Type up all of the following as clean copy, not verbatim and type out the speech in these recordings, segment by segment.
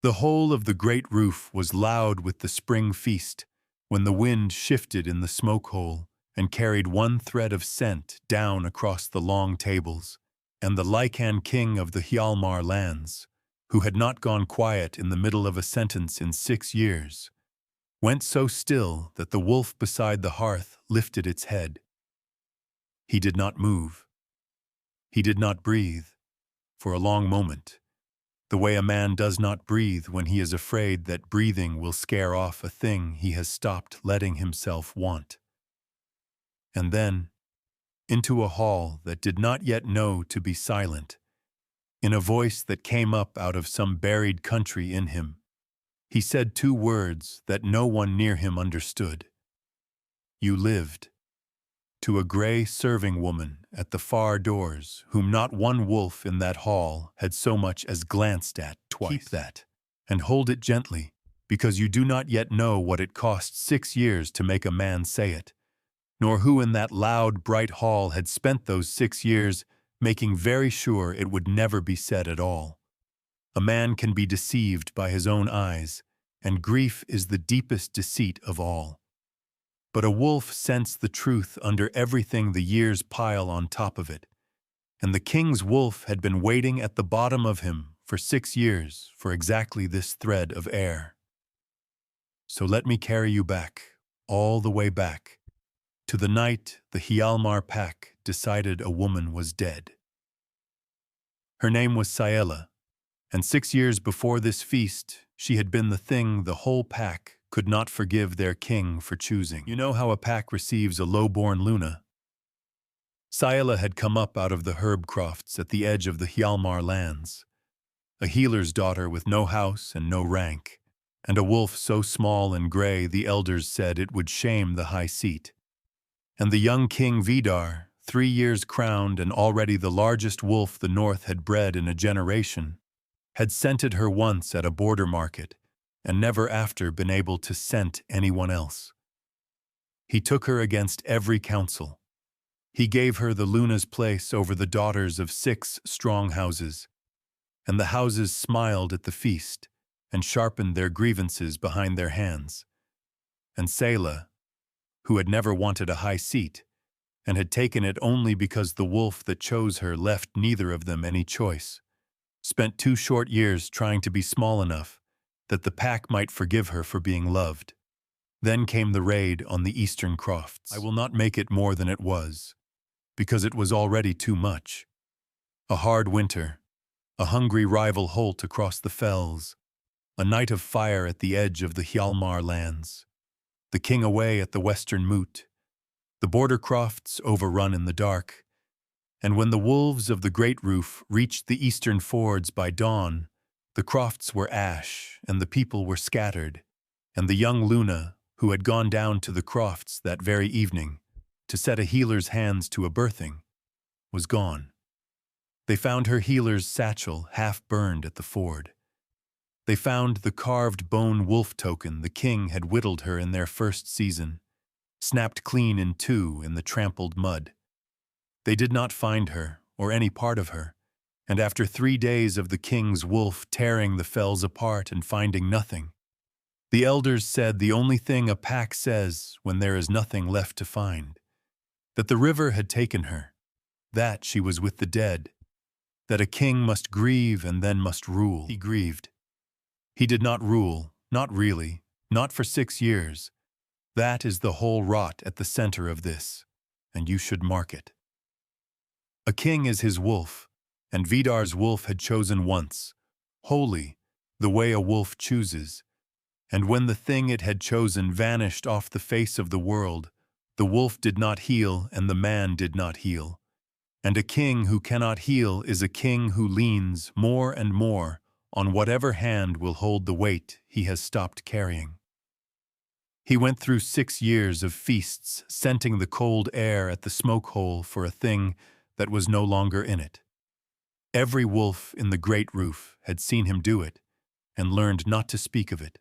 The whole of the great roof was loud with the spring feast, when the wind shifted in the smoke hole and carried one thread of scent down across the long tables, and the Lycan King of the Hjalmar lands, who had not gone quiet in the middle of a sentence in 6 years, went so still that the wolf beside the hearth lifted its head. He did not move. He did not breathe, for a long moment, the way a man does not breathe when he is afraid that breathing will scare off a thing he has stopped letting himself want. And then, into a hall that did not yet know to be silent, in a voice that came up out of some buried country in him, he said 2 words that no one near him understood. "You lived," to a gray serving woman at the far doors, whom not one wolf in that hall had so much as glanced at twice. "Keep that, and hold it gently, because you do not yet know what it cost 6 years to make a man say it, nor who in that loud, bright hall had spent those 6 years making very sure it would never be said at all. A man can be deceived by his own eyes, and grief is the deepest deceit of all. But a wolf scents the truth under everything the years pile on top of it, and the king's wolf had been waiting at the bottom of him for 6 years for exactly this thread of air. So let me carry you back, all the way back, to the night the Hjalmar pack decided a woman was dead. Her name was Saela, and 6 years before this feast, she had been the thing the whole pack could not forgive their king for choosing. You know how a pack receives a low-born Luna? Saela had come up out of the herb crofts at the edge of the Hjalmar lands, a healer's daughter with no house and no rank, and a wolf so small and gray the elders said it would shame the high seat. And the young king Vidar, 3 years crowned and already the largest wolf the north had bred in a generation, had scented her once at a border market, and never after been able to scent anyone else. He took her against every counsel. He gave her the Luna's place over the daughters of 6 strong houses, and the houses smiled at the feast and sharpened their grievances behind their hands. And Saela, who had never wanted a high seat, and had taken it only because the wolf that chose her left neither of them any choice, spent 2 short years trying to be small enough that the pack might forgive her for being loved. Then came the raid on the eastern crofts. I will not make it more than it was, because it was already too much. A hard winter, a hungry rival holt across the fells, a night of fire at the edge of the Hjalmar lands, the king away at the western moot, the border crofts overrun in the dark, and when the wolves of the Greatroof reached the eastern fords by dawn, the crofts were ash and the people were scattered, and the young Luna, who had gone down to the crofts that very evening to set a healer's hands to a birthing, was gone. They found her healer's satchel half burned at the ford. They found the carved bone wolf token the king had whittled her in their first season, snapped clean in 2 in the trampled mud. They did not find her, or any part of her, and after 3 days of the king's wolf tearing the fells apart and finding nothing, the elders said the only thing a pack says when there is nothing left to find, that the river had taken her, that she was with the dead, that a king must grieve and then must rule. He grieved. He did not rule, not really, not for 6 years. That is the whole rot at the center of this, and you should mark it. A king is his wolf, and Vidar's wolf had chosen once, wholly, the way a wolf chooses, and when the thing it had chosen vanished off the face of the world, the wolf did not heal and the man did not heal. And a king who cannot heal is a king who leans more and more on whatever hand will hold the weight he has stopped carrying. He went through 6 years of feasts, scenting the cold air at the smoke hole for a thing that was no longer in it. Every wolf in the Greatroof had seen him do it and learned not to speak of it.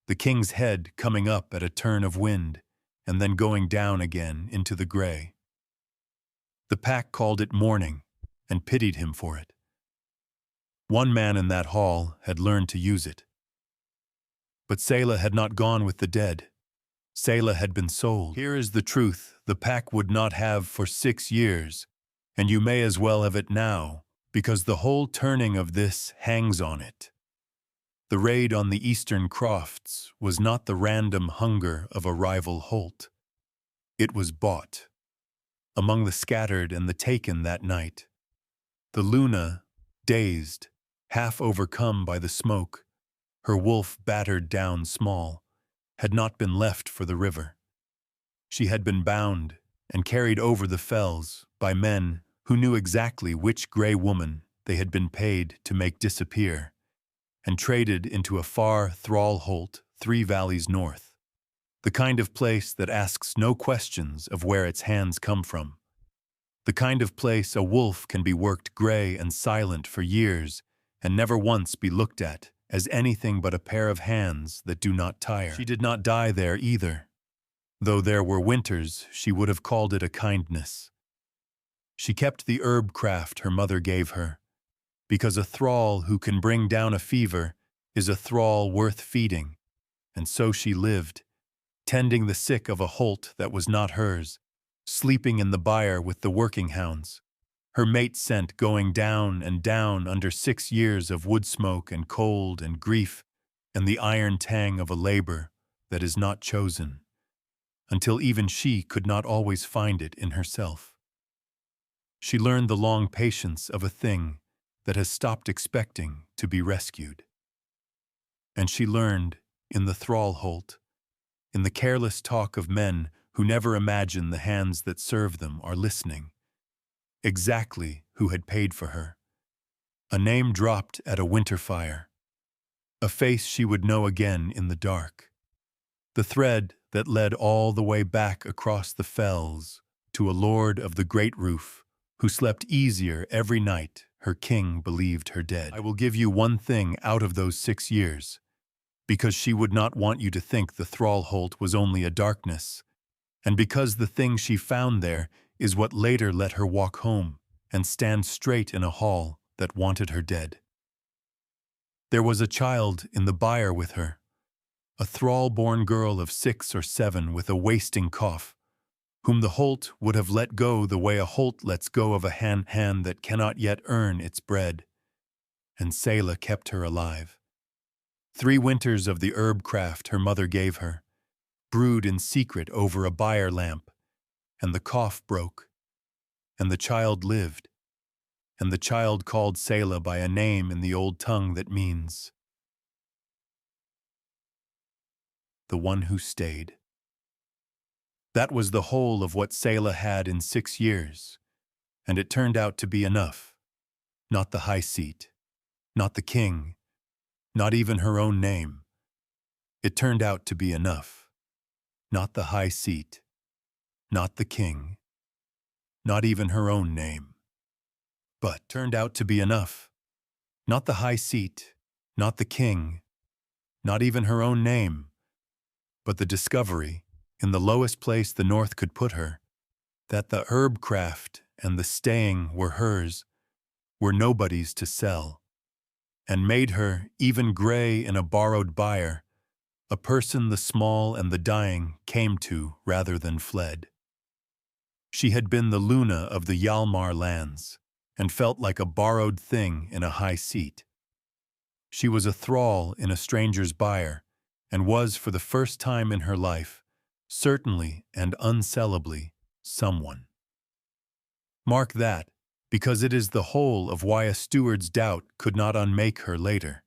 The king's head coming up at a turn of wind and then going down again into the gray. The pack called it mourning and pitied him for it. One man in that hall had learned to use it. But Saela had not gone with the dead. Saela had been sold. Here is the truth the pack would not have for 6 years, and you may as well have it now, because the whole turning of this hangs on it. The raid on the eastern crofts was not the random hunger of a rival holt. It was bought. Among the scattered and the taken that night, the Luna, dazed, half overcome by the smoke, her wolf battered down small, had not been left for the river. She had been bound and carried over the fells by men who knew exactly which gray woman they had been paid to make disappear, and traded into a far thrall holt 3 valleys north, the kind of place that asks no questions of where its hands come from, the kind of place a wolf can be worked gray and silent for years and never once be looked at as anything but a pair of hands that do not tire. She did not die there either. Though there were winters, she would have called it a kindness. She kept the herb craft her mother gave her, because a thrall who can bring down a fever is a thrall worth feeding, and so she lived, tending the sick of a holt that was not hers, sleeping in the byre with the working hounds, her mate scent going down and down under 6 years of wood smoke and cold and grief and the iron tang of a labor that is not chosen, until even she could not always find it in herself. She learned the long patience of a thing that has stopped expecting to be rescued. And she learned, in the thrall holt, in the careless talk of men who never imagine the hands that serve them are listening, exactly who had paid for her. A name dropped at a winter fire. A face she would know again in the dark. The thread that led all the way back across the fells to a lord of the Greatroof who slept easier every night her king believed her dead. I will give you one thing out of those 6 years, because she would not want you to think the thrall holt was only a darkness, and because the thing she found there is what later let her walk home and stand straight in a hall that wanted her dead. There was a child in the byre with her, a thrall-born girl of 6 or 7 with a wasting cough, whom the holt would have let go the way a holt lets go of a hand that cannot yet earn its bread. And Saela kept her alive. 3 winters of the herb craft her mother gave her, brewed in secret over a byre lamp, and the cough broke, and the child lived, and the child called Saela by a name in the old tongue that means the one who stayed. That was the whole of what Saela had in 6 years, and it turned out to be enough. Not the high seat, not the king, not even her own name. It turned out to be enough. Not the high seat, not the king, not even her own name. But turned out to be enough. Not the high seat, not the king, not even her own name, but the discovery, in the lowest place the North could put her, that the herb craft and the staying were hers, were nobody's to sell, and made her, even gray in a borrowed byre, a person the small and the dying came to rather than fled. She had been the Luna of the Hjalmar lands, and felt like a borrowed thing in a high seat. She was a thrall in a stranger's byre, and was, for the first time in her life, certainly and unsellably, someone. Mark that, because it is the whole of why a steward's doubt could not unmake her later.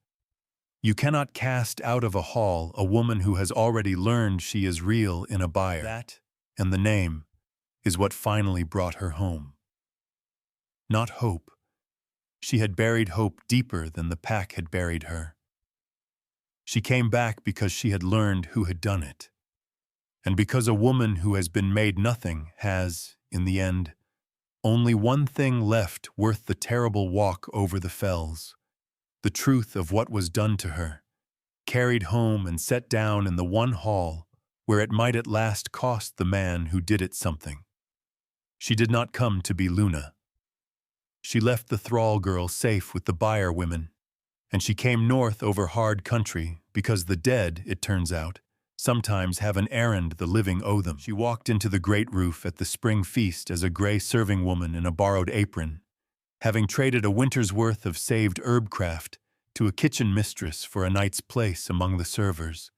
You cannot cast out of a hall a woman who has already learned she is real in a byre. That, and the name, is what finally brought her home. Not hope. She had buried hope deeper than the pack had buried her. She came back because she had learned who had done it. And because a woman who has been made nothing has, in the end, only one thing left worth the terrible walk over the fells, the truth of what was done to her, carried home and set down in the one hall where it might at last cost the man who did it something. She did not come to be Luna. She left the thrall girl safe with the byre women And she came north over hard country, because the dead, it turns out, sometimes have an errand the living owe them. She walked into the Greatroof at the spring feast as a gray serving woman in a borrowed apron, having traded a winter's worth of saved herbcraft to a kitchen mistress for a night's place among the servers.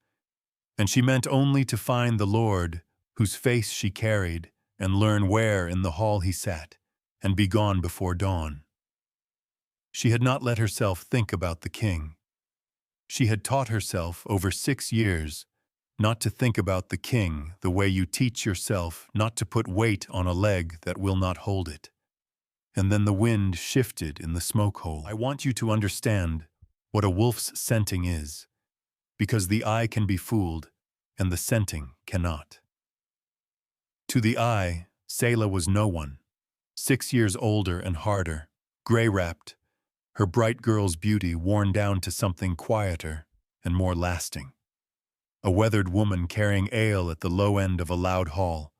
And she meant only to find the Lord, whose face she carried, and learn where in the hall he sat, and be gone before dawn. She had not let herself think about the king. She had taught herself over 6 years not to think about the king the way you teach yourself not to put weight on a leg that will not hold it. And then the wind shifted in the smoke hole. I want you to understand what a wolf's scenting is, because the eye can be fooled and the scenting cannot. To the eye, Saela was no one, 6 years older and harder, gray-wrapped, her bright girl's beauty worn down to something quieter and more lasting. A weathered woman carrying ale at the low end of a loud hall,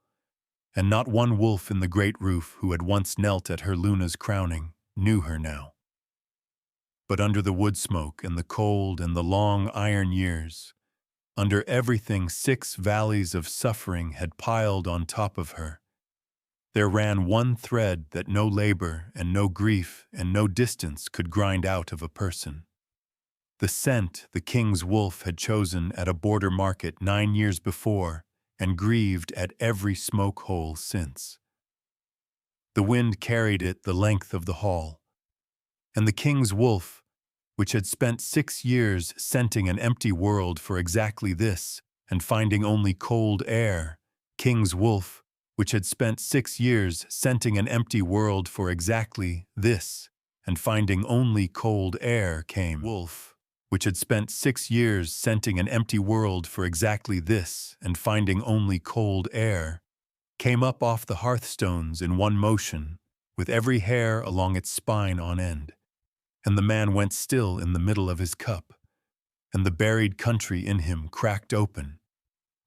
and not one wolf in the Greatroof who had once knelt at her Luna's crowning knew her now. But under the wood smoke and the cold and the long iron years, under everything 6 valleys of suffering had piled on top of her, there ran one thread that no labor and no grief and no distance could grind out of a person. The scent the king's wolf had chosen at a border market 9 years before and grieved at every smoke hole since. The wind carried it the length of the hall, and the king's wolf, which had spent 6 years scenting an empty world for exactly this and finding only cold air, king's wolf, which had spent 6 years scenting an empty world for exactly this and finding only cold air, came. Wolf, which had spent 6 years scenting an empty world for exactly this and finding only cold air, came up off the hearthstones in one motion, with every hair along its spine on end. And the man went still in the middle of his cup, and the buried country in him cracked open,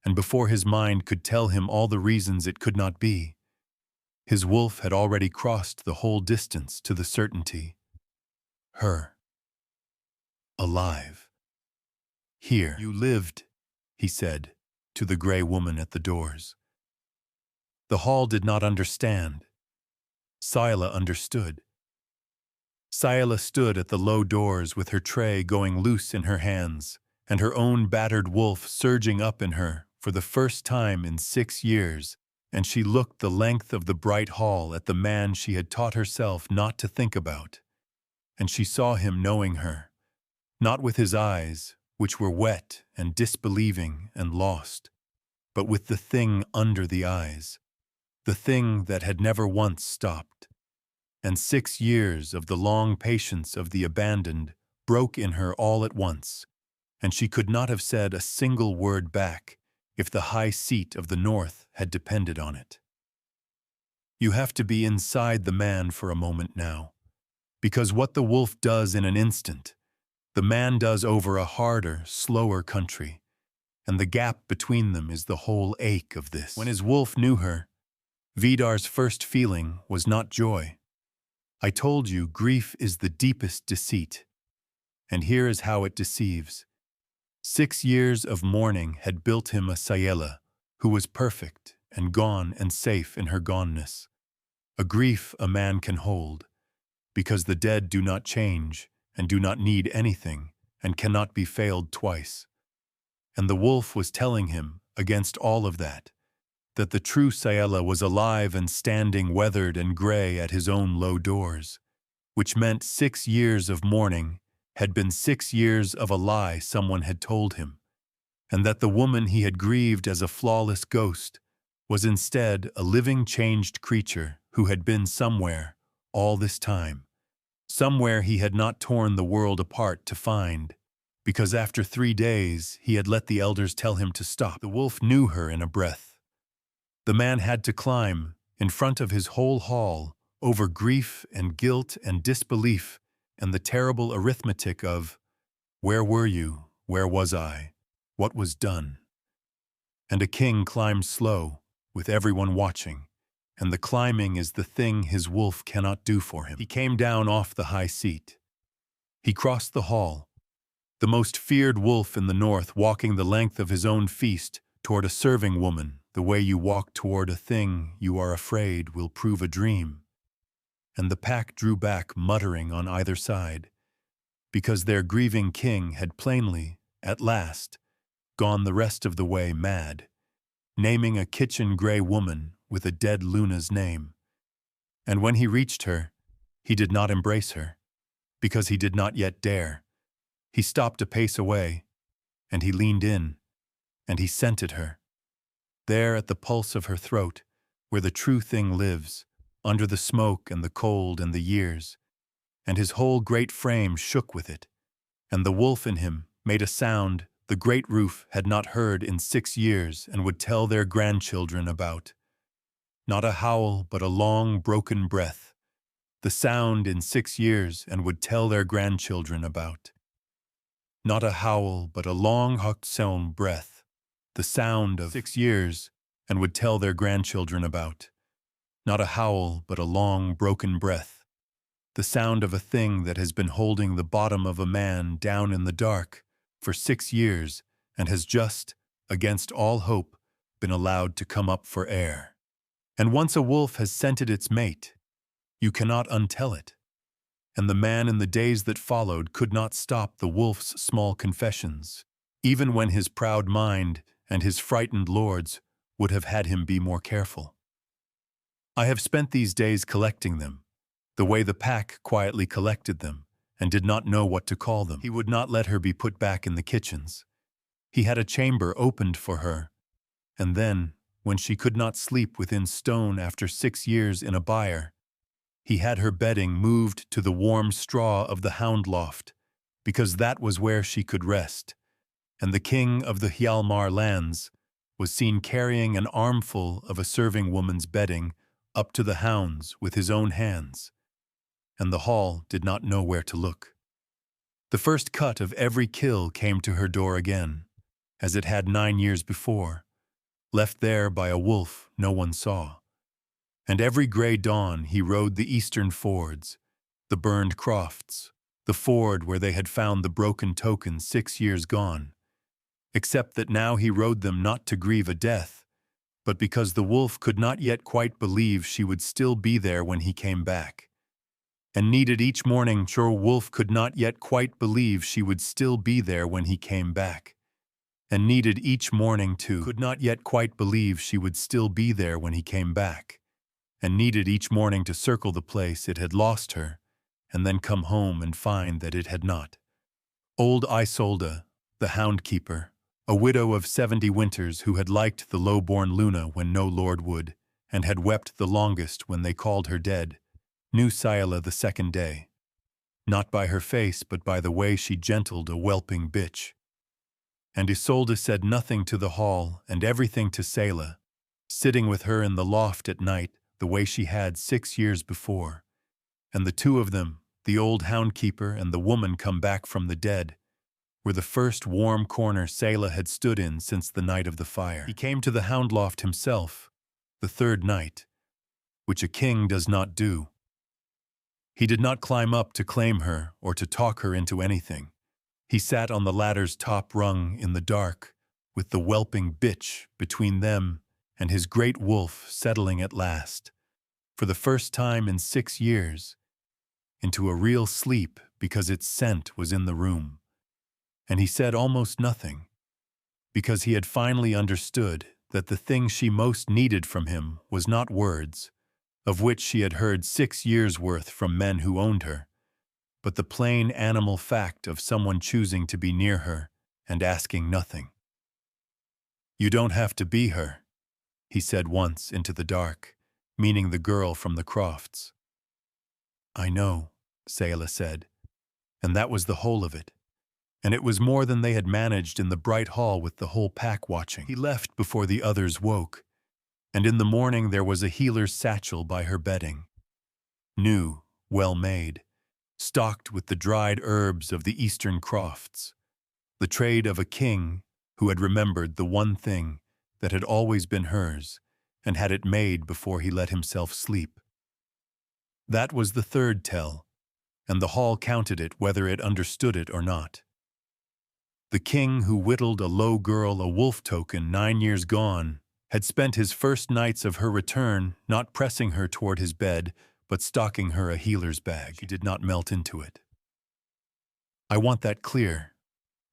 and before his mind could tell him all the reasons it could not be, his wolf had already crossed the whole distance to the certainty. Her. Alive. Here. You lived, he said, to the gray woman at the doors. The hall did not understand. Saela understood. Saela stood at the low doors with her tray going loose in her hands, and her own battered wolf surging up in her for the first time in 6 years, and she looked the length of the bright hall at the man she had taught herself not to think about, and she saw him knowing her, not with his eyes, which were wet and disbelieving and lost, but with the thing under the eyes, the thing that had never once stopped. And 6 years of the long patience of the abandoned broke in her all at once, and she could not have said a single word back if the high seat of the north had depended on it. You have to be inside the man for a moment now, because what the wolf does in an instant, the man does over a harder, slower country, and the gap between them is the whole ache of this. When his wolf knew her, Vidar's first feeling was not joy. I told you grief is the deepest deceit, and here is how it deceives. 6 years of mourning had built him a Saela, who was perfect and gone and safe in her goneness. A grief a man can hold, because the dead do not change and do not need anything and cannot be failed twice. And the wolf was telling him, against all of that the true Saela was alive and standing weathered and gray at his own low doors, which meant 6 years of mourning had been 6 years of a lie someone had told him, and that the woman he had grieved as a flawless ghost was instead a living changed creature who had been somewhere all this time, somewhere he had not torn the world apart to find, because after 3 days he had let the elders tell him to stop. The wolf knew her in a breath. The man had to climb, in front of his whole hall, over grief and guilt and disbelief and the terrible arithmetic of, where were you, where was I, what was done? And a king climbs slow, with everyone watching, and the climbing is the thing his wolf cannot do for him. He came down off the high seat. He crossed the hall, the most feared wolf in the north walking the length of his own feast toward a serving woman. The way you walk toward a thing you are afraid will prove a dream. And the pack drew back, muttering on either side, because their grieving king had plainly, at last, gone the rest of the way mad, naming a kitchen-gray woman with a dead Luna's name. And when he reached her, he did not embrace her, because he did not yet dare. He stopped a pace away, and he leaned in, and he scented her. There at the pulse of her throat, where the true thing lives, under the smoke and the cold and the years, and his whole great frame shook with it, and the wolf in him made a sound the Greatroof had not heard in 6 years and would tell their grandchildren about. Not a howl, but a long, broken breath, the sound in 6 years and would tell their grandchildren about. Not a howl, but a long, hooked-sound breath, the sound of 6 years and would tell their grandchildren about. Not a howl, but a long, broken breath, the sound of a thing that has been holding the bottom of a man down in the dark for 6 years and has just, against all hope, been allowed to come up for air. And once a wolf has scented its mate, you cannot untell it. And the man in the days that followed could not stop the wolf's small confessions, even when his proud mind and his frightened lords would have had him be more careful. I have spent these days collecting them, the way the pack quietly collected them, and did not know what to call them. He would not let her be put back in the kitchens. He had a chamber opened for her, and then, when she could not sleep within stone after 6 years in a byre, he had her bedding moved to the warm straw of the hound loft, because that was where she could rest, and the king of the Hjalmar lands was seen carrying an armful of a serving woman's bedding up to the hounds with his own hands, and the hall did not know where to look. The first cut of every kill came to her door again, as it had 9 years before, left there by a wolf no one saw. And every gray dawn he rode the eastern fords, the burned crofts, the ford where they had found the broken token 6 years gone, except that now he rode them not to grieve a death, but because the wolf could not yet quite believe she would still be there when he came back. And needed each morning, sure wolf could not yet quite believe she would still be there when he came back. And needed each morning too, could not yet quite believe she would still be there when he came back. And needed each morning to circle the place it had lost her, and then come home and find that it had not. Old Isolde, the hound keeper, a widow of 70 winters who had liked the low-born Luna when no lord would, and had wept the longest when they called her dead, knew Saela the second day, not by her face but by the way she gentled a whelping bitch. And Isolde said nothing to the hall and everything to Saela, sitting with her in the loft at night the way she had 6 years before, and the two of them, the old hound keeper and the woman come back from the dead, were the first warm corner Saela had stood in since the night of the fire. He came to the hound loft himself, the third night, which a king does not do. He did not climb up to claim her or to talk her into anything. He sat on the ladder's top rung in the dark, with the whelping bitch between them and his great wolf settling at last, for the first time in 6 years, into a real sleep because its scent was in the room. And he said almost nothing, because he had finally understood that the thing she most needed from him was not words, of which she had heard 6 years' worth from men who owned her, but the plain animal fact of someone choosing to be near her and asking nothing. "You don't have to be her," he said once into the dark, meaning the girl from the crofts. "I know," Saela said, and that was the whole of it. And it was more than they had managed in the bright hall with the whole pack watching. He left before the others woke, and in the morning there was a healer's satchel by her bedding, new, well made, stocked with the dried herbs of the eastern crofts, the trade of a king who had remembered the one thing that had always been hers and had it made before he let himself sleep. That was the third tell, and the hall counted it whether it understood it or not. The king who whittled a low girl a wolf token 9 years gone had spent his first nights of her return not pressing her toward his bed, but stocking her a healer's bag. She did not melt into it. I want that clear,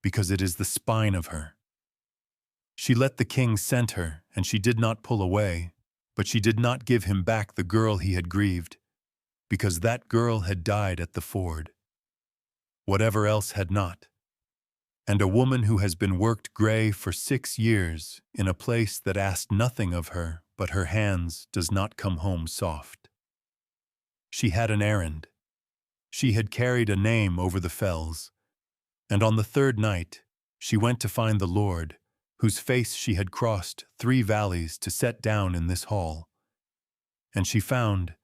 because it is the spine of her. She let the king scent her, and she did not pull away, but she did not give him back the girl he had grieved, because that girl had died at the ford. Whatever else had not. And a woman who has been worked gray for 6 years in a place that asked nothing of her but her hands does not come home soft. She had an errand. She had carried a name over the fells, and on the 3rd night she went to find the Lord, whose face she had crossed 3 valleys to set down in this hall. And she found,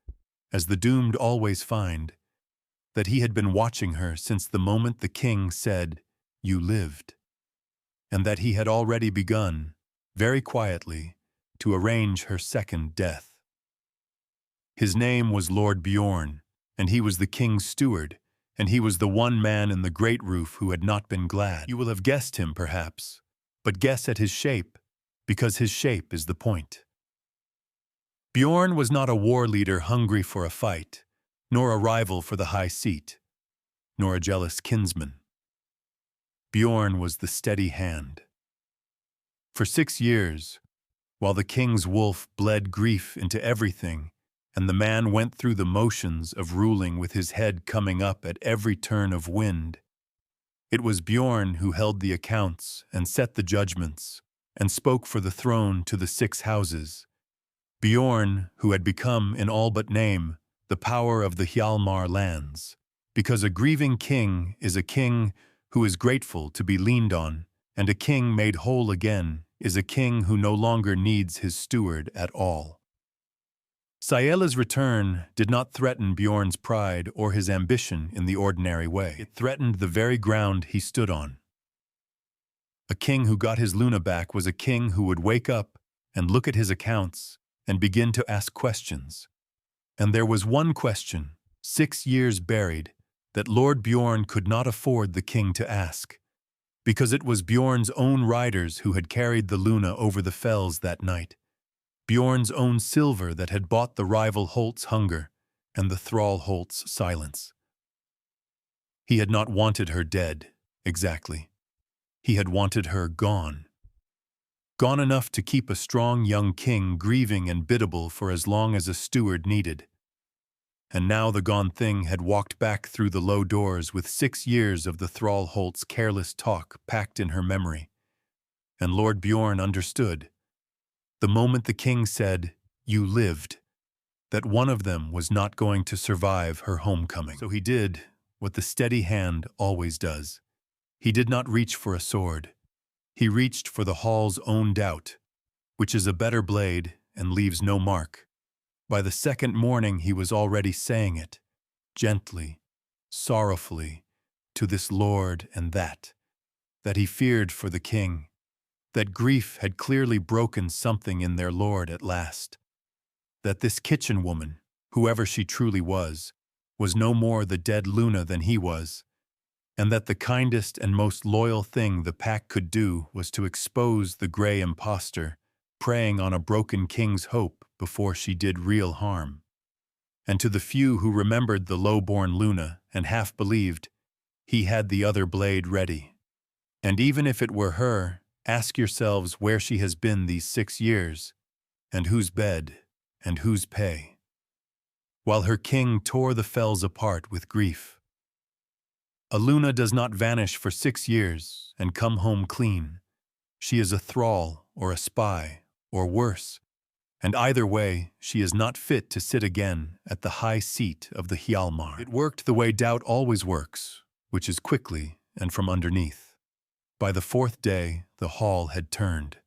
as the doomed always find, that he had been watching her since the moment the king said, "You lived," and that he had already begun, very quietly, to arrange her second death. His name was Lord Bjorn, and he was the king's steward, and he was the one man in the Greatroof who had not been glad. You will have guessed him, perhaps, but guess at his shape, because his shape is the point. Bjorn was not a war leader hungry for a fight, nor a rival for the high seat, nor a jealous kinsman. Bjorn was the steady hand. For 6 years, while the king's wolf bled grief into everything, and the man went through the motions of ruling with his head coming up at every turn of wind, it was Bjorn who held the accounts and set the judgments, and spoke for the throne to the 6 houses. Bjorn, who had become, in all but name, the power of the Hjalmar lands, because a grieving king is a king who is grateful to be leaned on, and a king made whole again is a king who no longer needs his steward at all. Saela's return did not threaten Bjorn's pride or his ambition in the ordinary way. It threatened the very ground he stood on. A king who got his Luna back was a king who would wake up and look at his accounts and begin to ask questions. And there was one question, 6 years buried, that Lord Bjorn could not afford the king to ask, because it was Bjorn's own riders who had carried the Luna over the fells that night, Bjorn's own silver that had bought the rival Holt's hunger and the thrall Holt's silence. He had not wanted her dead, exactly. He had wanted her gone. Gone enough to keep a strong young king grieving and biddable for as long as a steward needed. And now the gone thing had walked back through the low doors with 6 years of the thrall Holt's careless talk packed in her memory. And Lord Bjorn understood, the moment the king said, "You lived," that one of them was not going to survive her homecoming. So he did what the steady hand always does. He did not reach for a sword. He reached for the hall's own doubt, which is a better blade and leaves no mark. By the 2nd morning he was already saying it, gently, sorrowfully, to this lord and that he feared for the king, that grief had clearly broken something in their lord at last, that this kitchen woman, whoever she truly was no more the dead Luna than he was, and that the kindest and most loyal thing the pack could do was to expose the gray impostor, preying on a broken king's hope before she did real harm. And to the few who remembered the low-born Luna and half believed, he had the other blade ready. And even if it were her, ask yourselves where she has been these 6 years, and whose bed, and whose pay, while her king tore the fells apart with grief. A Luna does not vanish for 6 years and come home clean. She is a thrall or a spy, or worse, and either way, she is not fit to sit again at the high seat of the Hjalmar. It worked the way doubt always works, which is quickly and from underneath. By the 4th day, the hall had turned.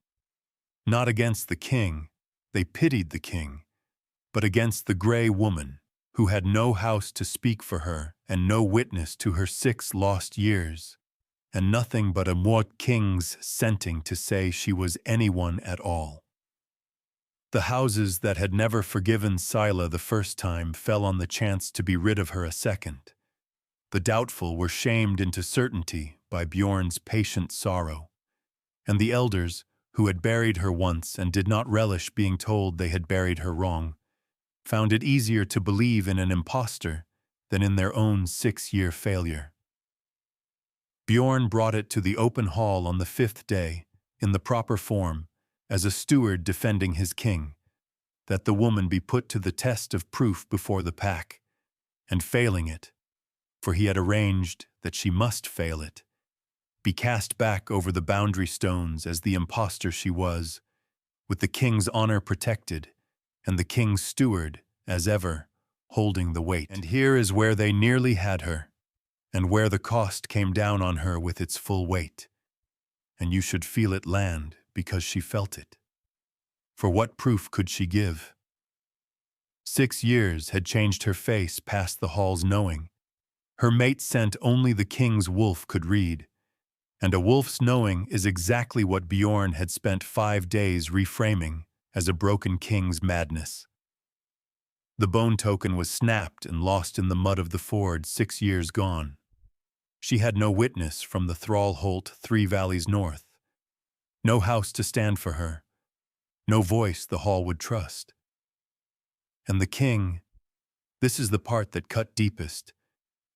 Not against the king, they pitied the king, but against the gray woman, who had no house to speak for her and no witness to her 6 lost years, and nothing but a mort king's scenting to say she was anyone at all. The houses that had never forgiven Saela the first time fell on the chance to be rid of her a second, The doubtful were shamed into certainty by Bjorn's patient sorrow, and the elders, who had buried her once and did not relish being told they had buried her wrong, found it easier to believe in an impostor than in their own 6-year failure. Bjorn brought it to the open hall on the 5th day, in the proper form, as a steward defending his king, that the woman be put to the test of proof before the pack, and failing it, for he had arranged that she must fail it, be cast back over the boundary stones as the impostor she was, with the king's honor protected, and the king's steward, as ever, holding the weight. And here is where they nearly had her, and where the cost came down on her with its full weight, and you should feel it land because she felt it. For what proof could she give? 6 years had changed her face past the hall's knowing. Her mate scent only the king's wolf could read, and a wolf's knowing is exactly what Bjorn had spent 5 days reframing as a broken king's madness. The bone token was snapped and lost in the mud of the ford 6 years gone. She had no witness from the thrall holt 3 valleys north, no house to stand for her, no voice the hall would trust. And the king, this is the part that cut deepest,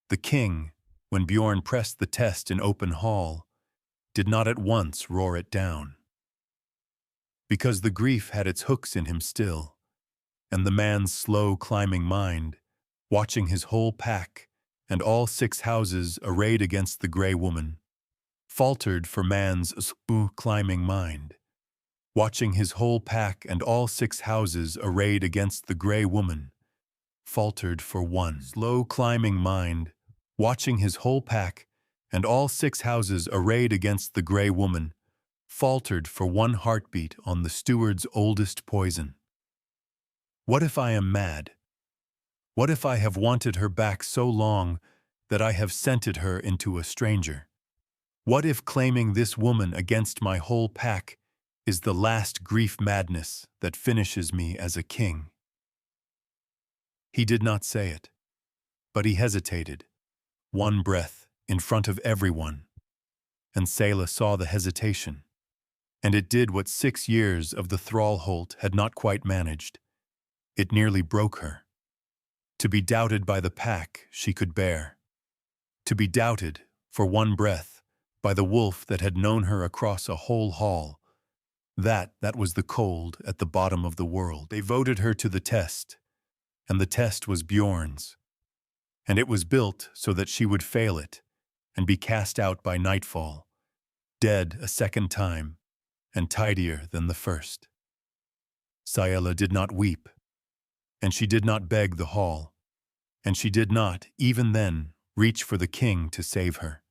the king, when Bjorn pressed the test in open hall, did not at once roar it down. Because the grief had its hooks in him still, and the man's slow climbing mind, watching his whole pack and all 6 houses arrayed against the grey woman, faltered for man's slow climbing mind, watching his whole pack and all 6 houses arrayed against the grey woman, faltered for one slow climbing mind, watching his whole pack and all 6 houses arrayed against the grey woman, faltered for one heartbeat on the steward's oldest poison. What if I am mad? What if I have wanted her back so long that I have scented her into a stranger? What if claiming this woman against my whole pack is the last grief madness that finishes me as a king? He did not say it, but he hesitated, one breath in front of everyone, and Saela saw the hesitation, and it did what 6 years of the thrall holt had not quite managed. It nearly broke her. To be doubted by the pack she could bear. To be doubted, for one breath, by the wolf that had known her across a whole hall. That was the cold at the bottom of the world. They voted her to the test, and the test was Bjorn's. And it was built so that she would fail it, and be cast out by nightfall, dead a second time, and tidier than the first. Saela did not weep, and she did not beg the hall, and she did not, even then, reach for the king to save her.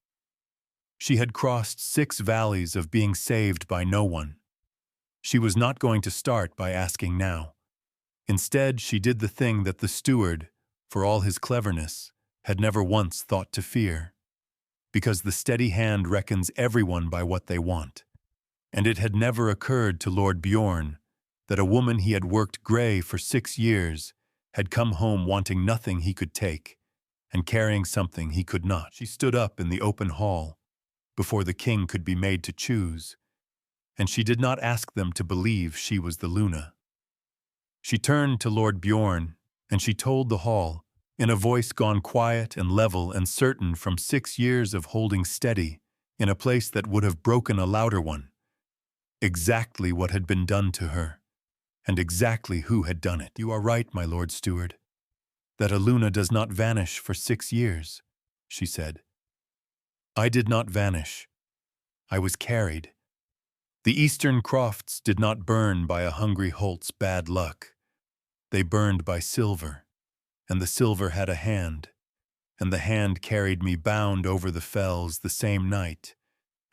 She had crossed 6 valleys of being saved by no one. She was not going to start by asking now. Instead, she did the thing that the steward, for all his cleverness, had never once thought to fear. Because the steady hand reckons everyone by what they want. And it had never occurred to Lord Bjorn that a woman he had worked grey for 6 years had come home wanting nothing he could take, and carrying something he could not. She stood up in the open hall, before the king could be made to choose, and she did not ask them to believe she was the Luna. She turned to Lord Bjorn, and she told the hall, in a voice gone quiet and level and certain from 6 years of holding steady, in a place that would have broken a louder one, exactly what had been done to her, and exactly who had done it. You are right, my lord steward, that a Luna does not vanish for 6 years, she said. I did not vanish. I was carried. The eastern crofts did not burn by a hungry holt's bad luck. They burned by silver, and the silver had a hand, and the hand carried me bound over the fells the same night,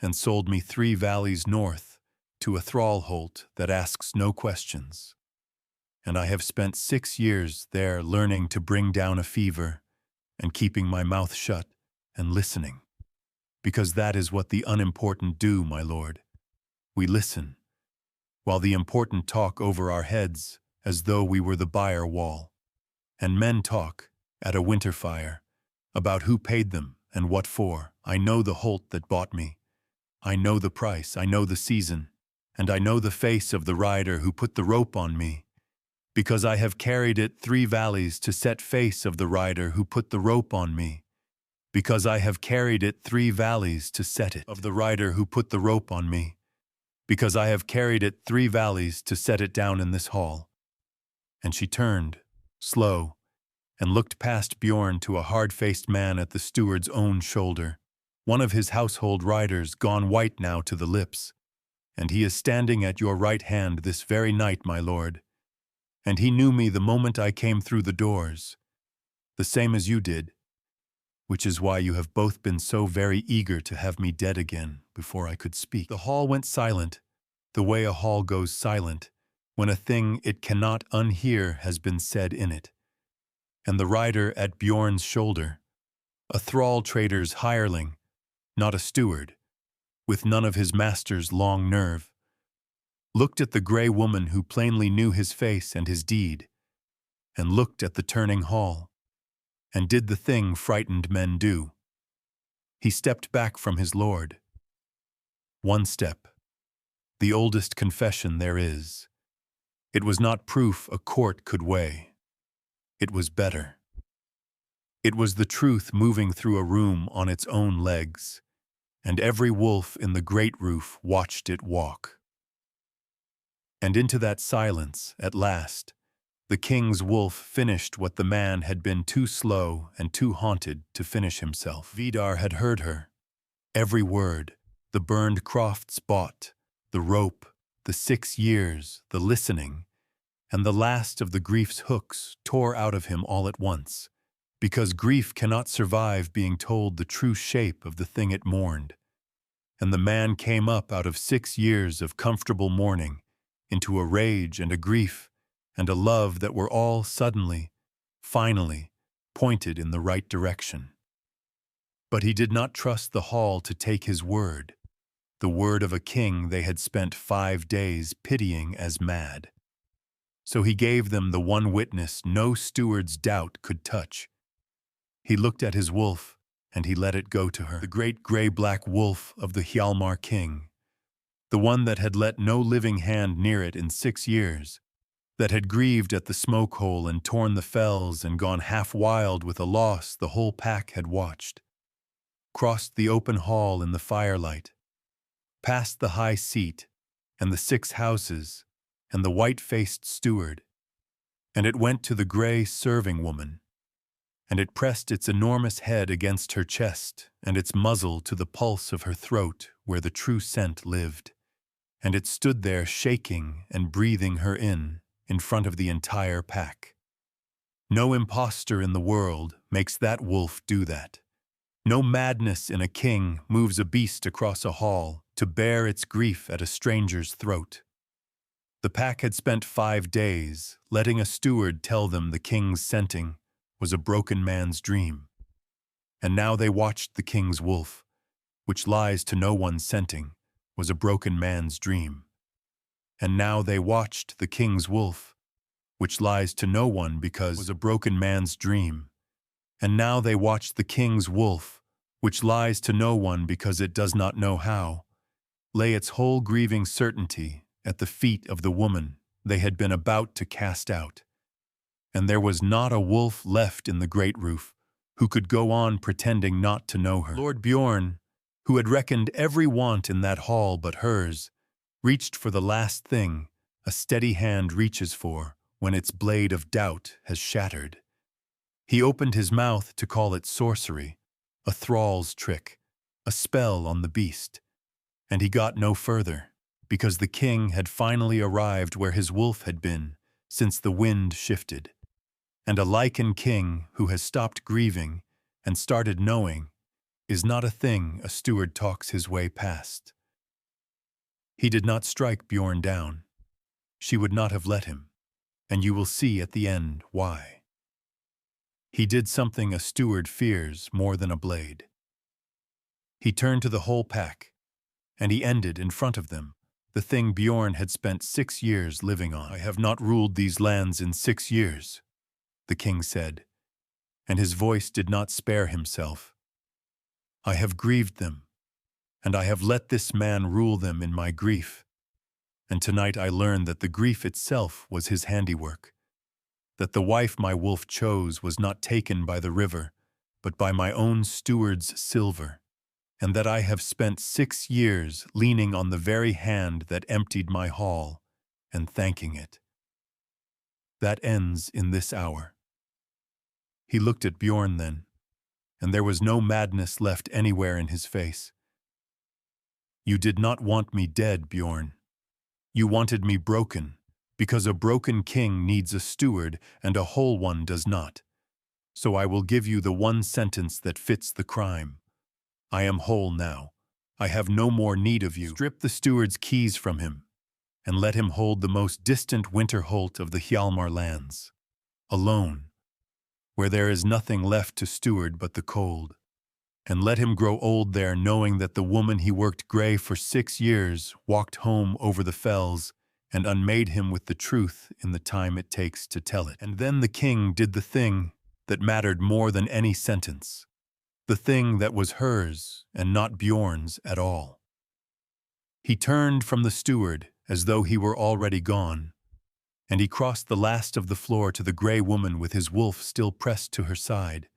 and sold me 3 valleys north to a thrall holt that asks no questions. And I have spent 6 years there learning to bring down a fever, and keeping my mouth shut and listening. Because that is what the unimportant do, my lord. We listen, while the important talk over our heads as though we were the byre wall. And men talk, at a winter fire, about who paid them and what for. I know the holt that bought me. I know the price, I know the season, and I know the face of the rider who put the rope on me, because I have carried it 3 valleys to set face of the rider who put the rope on me, because I have carried it 3 valleys to set it of the rider who put the rope on me, because I have carried it 3 valleys to set it down in this hall. And she turned, slow, and looked past Bjorn to a hard-faced man at the steward's own shoulder, one of his household riders gone white now to the lips. And he is standing at your right hand this very night, my lord. And he knew me the moment I came through the doors, the same as you did, which is why you have both been so very eager to have me dead again before I could speak. The hall went silent, the way a hall goes silent, when a thing it cannot unhear has been said in it. And the rider at Bjorn's shoulder, a thrall trader's hireling, not a steward, with none of his master's long nerve, looked at the grey woman who plainly knew his face and his deed, and looked at the turning hall, and did the thing frightened men do. He stepped back from his lord. 1 step, the oldest confession there is. It was not proof a court could weigh. It was better. It was the truth moving through a room on its own legs, and every wolf in the Greatroof watched it walk. And into that silence, at last, the king's wolf finished what the man had been too slow and too haunted to finish himself. Vidar had heard her. Every word, the burned crofts bought, the rope, the 6 years, the listening, and the last of the grief's hooks tore out of him all at once, because grief cannot survive being told the true shape of the thing it mourned. And the man came up out of 6 years of comfortable mourning into a rage and a grief and a love that were all suddenly, finally, pointed in the right direction. But he did not trust the hall to take his word, the word of a king they had spent 5 days pitying as mad. So he gave them the one witness no steward's doubt could touch. He looked at his wolf, and he let it go to her, the great gray-black wolf of the Hjalmar King, the one that had let no living hand near it in 6 years, that had grieved at the smoke hole and torn the fells and gone half wild with a loss the whole pack had watched, crossed the open hall in the firelight, past the high seat and the 6 houses and the white-faced steward, and it went to the gray serving woman, and it pressed its enormous head against her chest and its muzzle to the pulse of her throat where the true scent lived, and it stood there shaking and breathing her in front of the entire pack. No impostor in the world makes that wolf do that. No madness in a king moves a beast across a hall to bear its grief at a stranger's throat. The pack had spent 5 days letting a steward tell them the king's scenting was a broken man's dream. And now they watched the king's wolf, which lies to no one scenting, was a broken man's dream. And now they watched the king's wolf, which lies to no one because was a broken man's dream. And now they watched the king's wolf, which lies to no one because it does not know how, lay its whole grieving certainty at the feet of the woman they had been about to cast out. And there was not a wolf left in the Greatroof who could go on pretending not to know her. Lord Bjorn, who had reckoned every want in that hall but hers, reached for the last thing a steady hand reaches for when its blade of doubt has shattered. He opened his mouth to call it sorcery, a thrall's trick, a spell on the beast, and he got no further, because the king had finally arrived where his wolf had been since the wind shifted. And a Lycan King who has stopped grieving and started knowing is not a thing a steward talks his way past. He did not strike Bjorn down. She would not have let him, and you will see at the end why. He did something a steward fears more than a blade. He turned to the whole pack, and he ended in front of them the thing Bjorn had spent 6 years living on. I have not ruled these lands in 6 years, the king said, and his voice did not spare himself. I have grieved them, and I have let this man rule them in my grief. And tonight I learned that the grief itself was his handiwork, that the wife my wolf chose was not taken by the river, but by my own steward's silver, and that I have spent 6 years leaning on the very hand that emptied my hall, and thanking it. That ends in this hour. He looked at Bjorn then, and there was no madness left anywhere in his face. You did not want me dead, Bjorn. You wanted me broken, because a broken king needs a steward and a whole one does not. So I will give you the one sentence that fits the crime. I am whole now. I have no more need of you. Strip the steward's keys from him, and let him hold the most distant winter holt of the Hjalmar lands, alone, where there is nothing left to steward but the cold. And let him grow old there, knowing that the woman he worked grey for 6 years walked home over the fells and unmade him with the truth in the time it takes to tell it. And then the king did the thing that mattered more than any sentence, the thing that was hers and not Bjorn's at all. He turned from the steward as though he were already gone, and he crossed the last of the floor to the grey woman with his wolf still pressed to her side.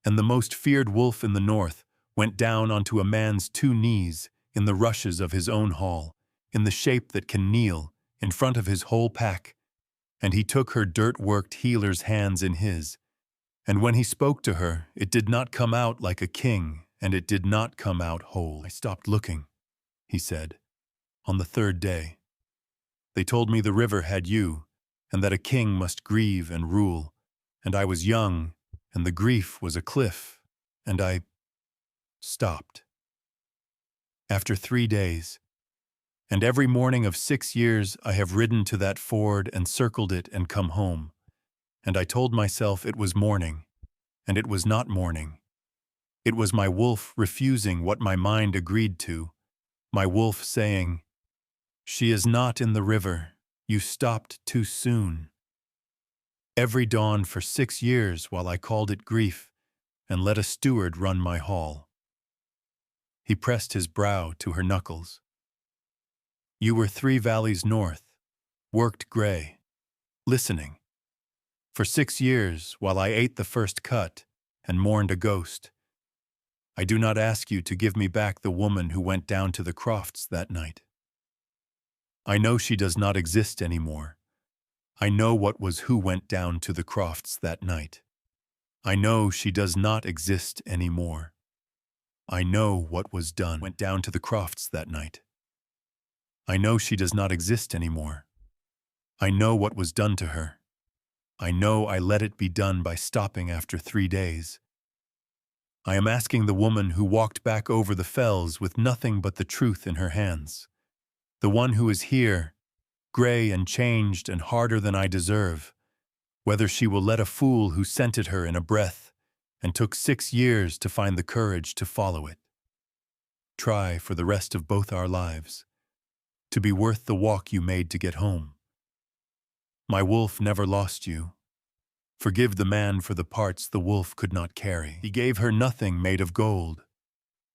And the most feared wolf in the north went down onto a man's 2 knees in the rushes of his own hall, in the shape that can kneel, in front of his whole pack, and he took her dirt-worked healer's hands in his, and when he spoke to her, it did not come out like a king, and it did not come out whole. I stopped looking, he said, on the 3rd day. They told me the river had you, and that a king must grieve and rule, and I was young, and the grief was a cliff, and I stopped. After 3 days, and every morning of 6 years I have ridden to that ford and circled it and come home, and I told myself it was morning, and it was not morning. It was my wolf refusing what my mind agreed to, my wolf saying, "She is not in the river, you stopped too soon." Every dawn for 6 years while I called it grief and let a steward run my hall. He pressed his brow to her knuckles. You were 3 valleys north, worked grey, listening. For 6 years while I ate the first cut and mourned a ghost. I do not ask you to give me back the woman who went down to the crofts that night. I know she does not exist anymore. I know what was who went down to the crofts that night. I know she does not exist anymore. I know what was done went down to the crofts that night. I know she does not exist anymore. I know what was done to her. I know I let it be done by stopping after 3 days. I am asking the woman who walked back over the fells with nothing but the truth in her hands, the one who is here, grey and changed and harder than I deserve, whether she will let a fool who scented her in a breath and took 6 years to find the courage to follow it. Try for the rest of both our lives to be worth the walk you made to get home. My wolf never lost you. Forgive the man for the parts the wolf could not carry. He gave her nothing made of gold.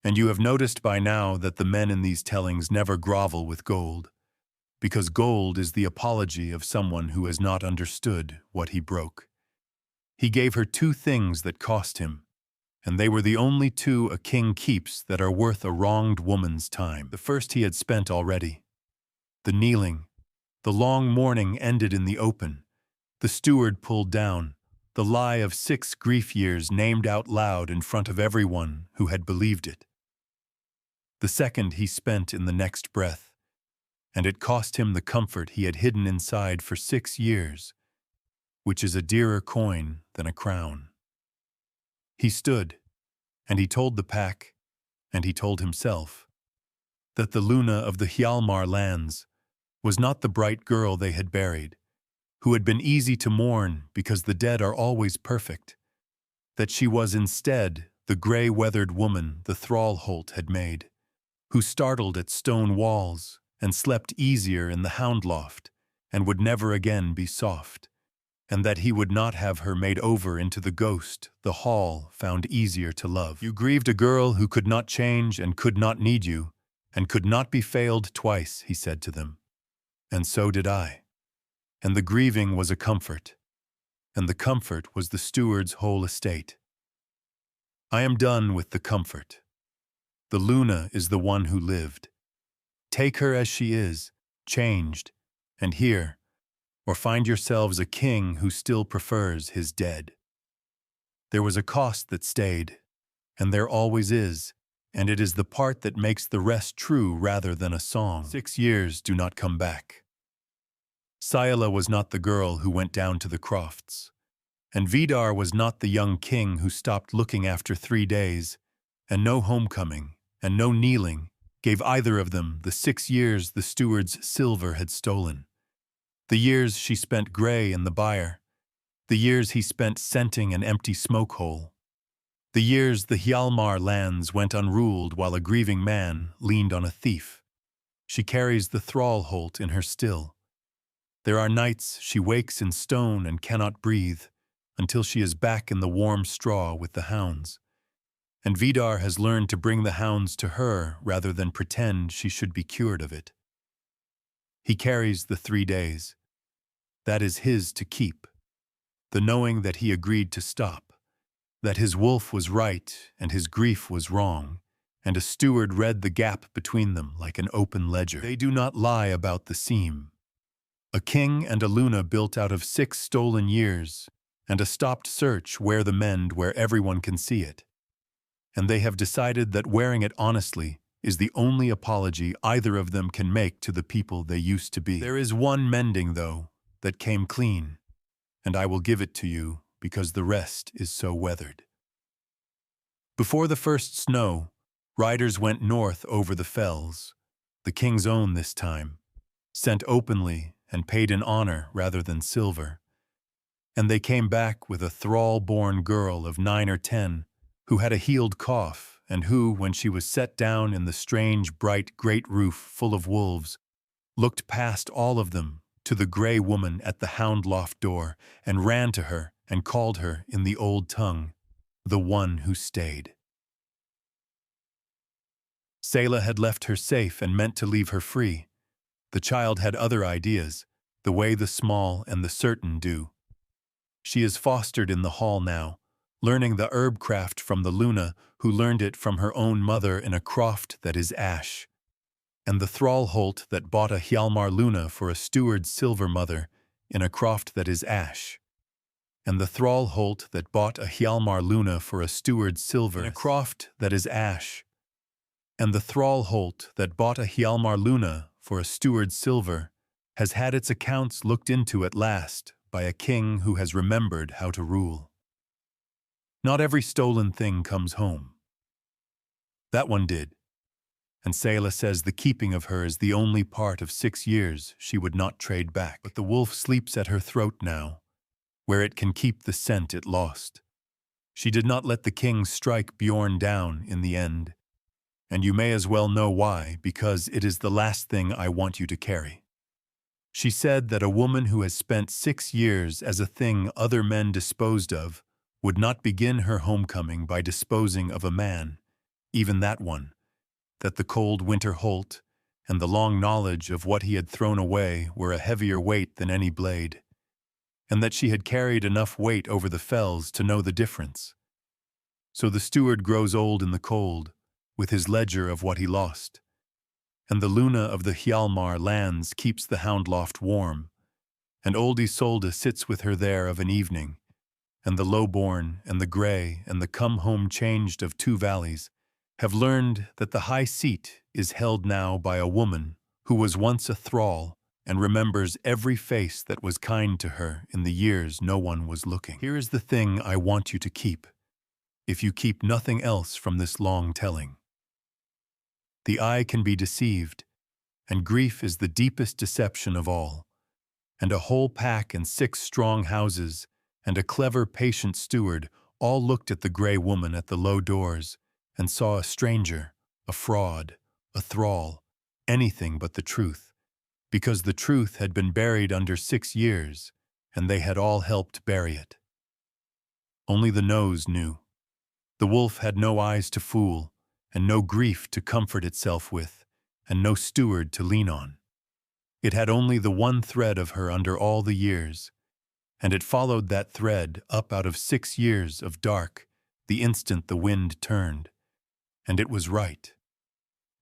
And you have noticed by now that the men in these tellings never grovel with gold, because gold is the apology of someone who has not understood what he broke. He gave her 2 things that cost him, and they were the only 2 a king keeps that are worth a wronged woman's time. The first he had spent already. The kneeling, the long mourning ended in the open, the steward pulled down, the lie of 6 grief years named out loud in front of everyone who had believed it. The second he spent in the next breath, and it cost him the comfort he had hidden inside for 6 years, which is a dearer coin than a crown. He stood, and he told the pack, and he told himself, that the Luna of the Hjalmar lands was not the bright girl they had buried, who had been easy to mourn because the dead are always perfect, that she was instead the grey-weathered woman the thrall-holt had made, who startled at stone walls and slept easier in the hound loft and would never again be soft, and that he would not have her made over into the ghost the hall found easier to love. You grieved a girl who could not change and could not need you, and could not be failed twice, he said to them. And so did I. And the grieving was a comfort, and the comfort was the steward's whole estate. I am done with the comfort. The Luna is the one who lived. Take her as she is, changed, and here, or find yourselves a king who still prefers his dead. There was a cost that stayed, and there always is, and it is the part that makes the rest true rather than a song. 6 years do not come back. Saela was not the girl who went down to the crofts, and Vidar was not the young king who stopped looking after 3 days, and no homecoming, and no kneeling, gave either of them the 6 years the steward's silver had stolen. The years she spent grey in the byre, the years he spent scenting an empty smoke hole, the years the Hjalmar lands went unruled while a grieving man leaned on a thief. She carries the thrall holt in her still. There are nights she wakes in stone and cannot breathe until she is back in the warm straw with the hounds. And Vidar has learned to bring the hounds to her rather than pretend she should be cured of it. He carries the 3 days. That is his to keep. The knowing that he agreed to stop, that his wolf was right and his grief was wrong, and a steward read the gap between them like an open ledger. They do not lie about the seam. A king and a Luna built out of 6 stolen years, and a stopped search wear the mend where everyone can see it. And they have decided that wearing it honestly is the only apology either of them can make to the people they used to be. There is one mending, though, that came clean, and I will give it to you because the rest is so weathered. Before the first snow, riders went north over the fells, the king's own this time, sent openly and paid in honor rather than silver. And they came back with a thrall-born girl of 9 or 10 who had a healed cough and who, when she was set down in the strange, bright Greatroof full of wolves, looked past all of them to the grey woman at the hound loft door and ran to her and called her in the old tongue, the one who stayed. Saela had left her safe and meant to leave her free. The child had other ideas, the way the small and the certain do. She is fostered in the hall now, learning the herb craft from the Luna, who learned it from her own mother in a croft that is ash, and the thrall holt that bought a Hjalmar Luna for a steward's silver mother in a croft that is ash, and the thrall holt that bought a Hjalmar Luna for a steward's silver in a croft that is ash, and the thrall holt that bought a Hjalmar Luna for a steward's silver has had its accounts looked into at last by a king who has remembered how to rule. Not every stolen thing comes home. That one did, and Saela says the keeping of her is the only part of 6 years she would not trade back. But the wolf sleeps at her throat now, where it can keep the scent it lost. She did not let the king strike Bjorn down in the end, and you may as well know why, because it is the last thing I want you to carry. She said that a woman who has spent 6 years as a thing other men disposed of would not begin her homecoming by disposing of a man, even that one, that the cold winter holt and the long knowledge of what he had thrown away were a heavier weight than any blade, and that she had carried enough weight over the fells to know the difference. So the steward grows old in the cold, with his ledger of what he lost, and the Luna of the Hjalmar lands keeps the hound loft warm, and old Isolde sits with her there of an evening, and the lowborn and the grey and the come-home changed of 2 valleys have learned that the high seat is held now by a woman who was once a thrall and remembers every face that was kind to her in the years no one was looking. Here is the thing I want you to keep, if you keep nothing else from this long telling. The eye can be deceived, and grief is the deepest deception of all, and a whole pack and 6 strong houses and a clever, patient steward all looked at the grey woman at the low doors and saw a stranger, a fraud, a thrall, anything but the truth, because the truth had been buried under 6 years, and they had all helped bury it. Only the nose knew. The wolf had no eyes to fool, and no grief to comfort itself with, and no steward to lean on. It had only the one thread of her under all the years, and it followed that thread up out of 6 years of dark the instant the wind turned. And it was right.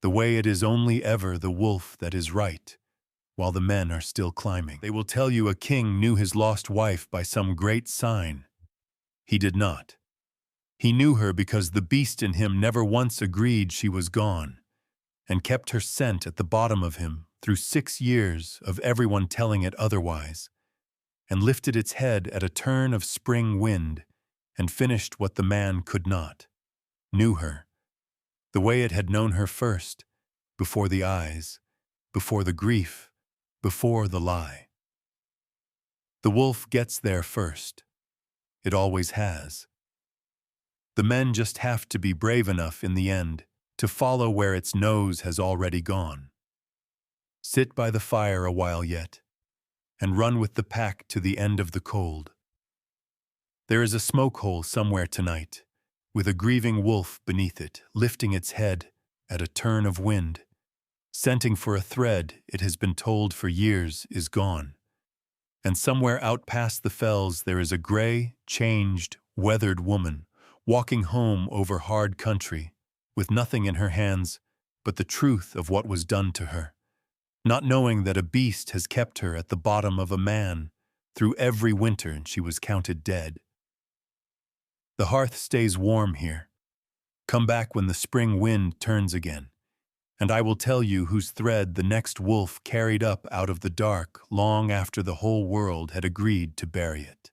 The way it is only ever the wolf that is right, while the men are still climbing. They will tell you a king knew his lost wife by some great sign. He did not. He knew her because the beast in him never once agreed she was gone, and kept her scent at the bottom of him through 6 years of everyone telling it otherwise, and lifted its head at a turn of spring wind, and finished what the man could not. Knew her, the way it had known her first, before the eyes, before the grief, before the lie. The wolf gets there first. It always has. The men just have to be brave enough in the end to follow where its nose has already gone. Sit by the fire a while yet, and run with the pack to the end of the cold. There is a smoke hole somewhere tonight, with a grieving wolf beneath it, lifting its head at a turn of wind, scenting for a thread it has been told for years is gone. And somewhere out past the fells there is a gray, changed, weathered woman, walking home over hard country, with nothing in her hands but the truth of what was done to her, not knowing that a beast has kept her at the bottom of a man through every winter and she was counted dead. The hearth stays warm here. Come back when the spring wind turns again, and I will tell you whose thread the next wolf carried up out of the dark long after the whole world had agreed to bury it.